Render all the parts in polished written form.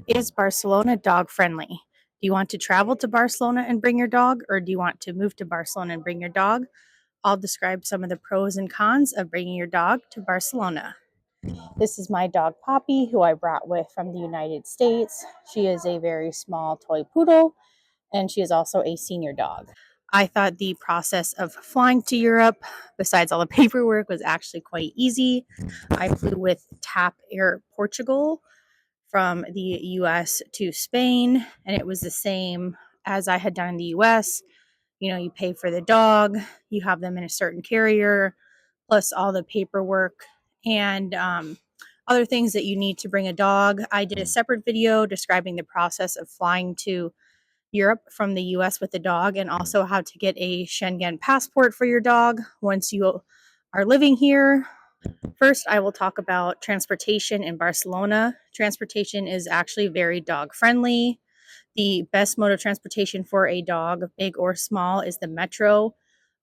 Is Barcelona dog friendly? Do you want to travel to Barcelona and bring your dog, or do you want to move to Barcelona and bring your dog? I'll describe some of the pros and cons of bringing your dog to Barcelona. This is my dog Poppy, who I brought with from the United States. She is a very small toy poodle, and she is also a senior dog. I thought the process of flying to Europe, besides all the paperwork, was actually quite easy. I flew with TAP Air Portugal from the US to Spain, and it was the same as I had done in the US. You know, you pay for the dog, you have them in a certain carrier, plus all the paperwork and other things that you need to bring a dog. I did a separate video describing the process of flying to Europe from the US with the dog, and also how to get a Schengen passport for your dog once you are living here. First, I will talk about transportation in Barcelona. Transportation is actually very dog friendly. The best mode of transportation for a dog, big or small, is the metro.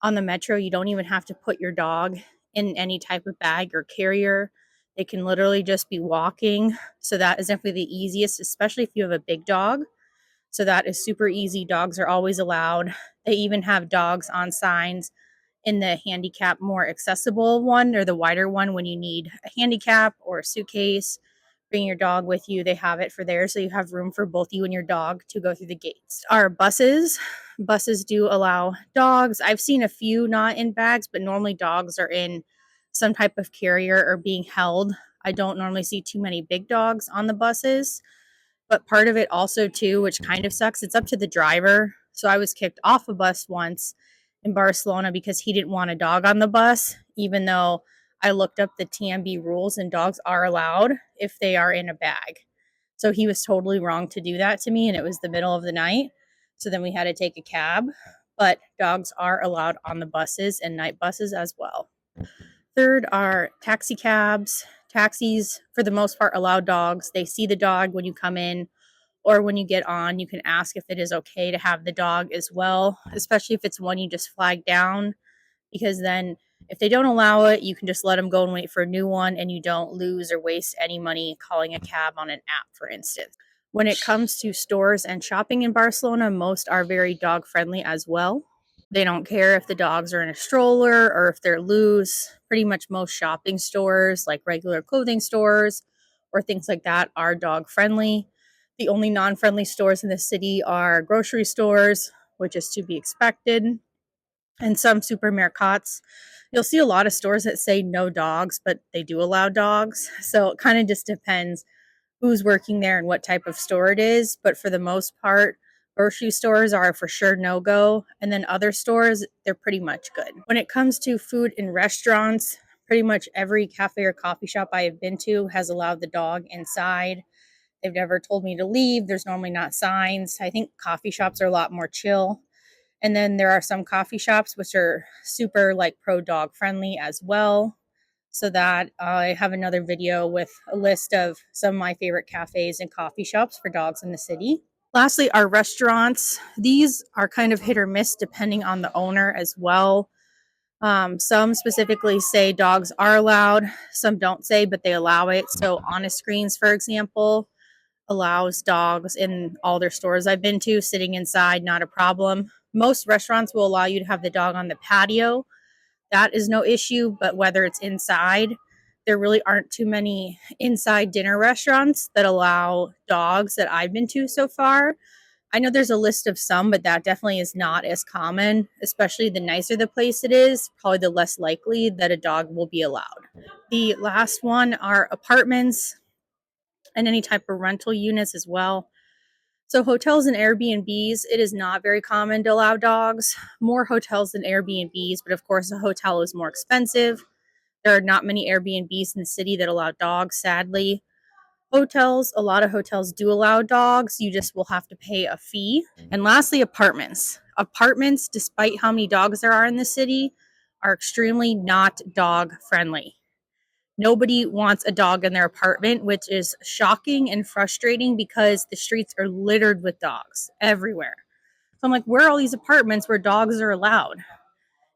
On the metro, you don't even have to put your dog in any type of bag or carrier. They can literally just be walking. So, that is definitely the easiest, especially if you have a big dog. So, that is super easy. Dogs are always allowed. They even have dogs on signs in the handicap more accessible one, or the wider one, when you need a handicap or a suitcase, bring your dog with you. They have it for there, so you have room for both you and your dog to go through the gates. Our buses do allow dogs. I've seen a few not in bags, but normally dogs are in some type of carrier or being held. I don't normally see too many big dogs on the buses. But part of it also too, which kind of sucks, it's up to the driver. So I was kicked off a bus once in Barcelona because he didn't want a dog on the bus, even though I looked up the TMB rules and dogs are allowed if they are in a bag. So he was totally wrong to do that to me, and it was the middle of the night. So then we had to take a cab, but dogs are allowed on the buses and night buses as well. Third are taxi cabs. Taxis, for the most part, allow dogs. They see the dog when you come in or when you get on. You can ask if it is okay to have the dog as well, especially if it's one you just flag down, because then if they don't allow it, you can just let them go and wait for a new one, and you don't lose or waste any money calling a cab on an app, for instance. When it comes to stores and shopping in Barcelona, most are very dog friendly as well. They don't care if the dogs are in a stroller or if they're loose. Pretty much most shopping stores, like regular clothing stores or things like that, are dog friendly. The only non friendly stores in the city are grocery stores, which is to be expected, and some supermarkets. You'll see a lot of stores that say no dogs, but they do allow dogs. So it kind of just depends who's working there and what type of store it is. But for the most part, grocery stores are for sure no go. And then other stores, they're pretty much good. When it comes to food in restaurants, pretty much every cafe or coffee shop I have been to has allowed the dog inside. They've never told me to leave. There's normally not signs. I think coffee shops are a lot more chill. And then there are some coffee shops which are super like pro dog friendly as well. So that I have another video with a list of some of my favorite cafes and coffee shops for dogs in the city. Lastly, our restaurants. These are kind of hit or miss depending on the owner as well. Some specifically say dogs are allowed, some don't say, but they allow it. So, Honest Greens, for example, allows dogs in all their stores I've been to, sitting inside, not a problem. Most restaurants will allow you to have the dog on the patio. That is no issue, but whether it's inside, there really aren't too many inside dinner restaurants that allow dogs that I've been to so far. I know there's a list of some, but that definitely is not as common, especially the nicer the place it is, probably the less likely that a dog will be allowed. The last one are apartments and any type of rental units as well. So, hotels and Airbnbs, it is not very common to allow dogs. More hotels than Airbnbs, but of course, a hotel is more expensive. There are not many Airbnbs in the city that allow dogs, sadly. Hotels, a lot of hotels do allow dogs. You just will have to pay a fee. And lastly, apartments. Apartments, despite how many dogs there are in the city, are extremely not dog friendly. Nobody wants a dog in their apartment, which is shocking and frustrating because the streets are littered with dogs everywhere. So I'm like, where are all these apartments where dogs are allowed?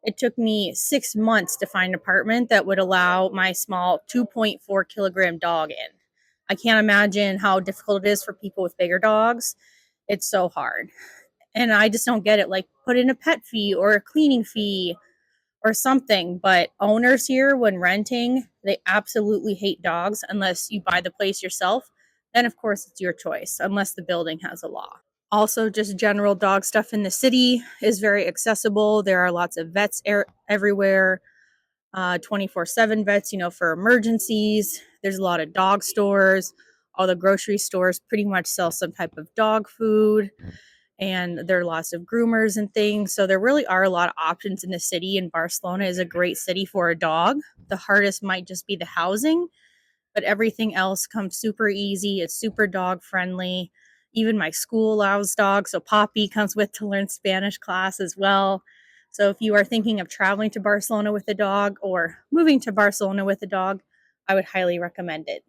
It took me 6 months to find an apartment that would allow my small 2.4 kilogram dog in. I can't imagine how difficult it is for people with bigger dogs. It's so hard. And I just don't get it. Like, put in a pet fee or a cleaning fee or something. But owners here, when renting, they absolutely hate dogs unless you buy the place yourself. Then, of course, it's your choice, unless the building has a law. Also, just general dog stuff in the city is very accessible. There are lots of vets everywhere, 24/7 vets, for emergencies. There's a lot of dog stores. All the grocery stores pretty much sell some type of dog food, and there are lots of groomers and things. So there really are a lot of options in the city, and Barcelona is a great city for a dog. The hardest might just be the housing, but everything else comes super easy. It's super dog friendly. Even my school allows dogs, so Poppy comes with to learn Spanish class as well. So if you are thinking of traveling to Barcelona with a dog or moving to Barcelona with a dog, I would highly recommend it.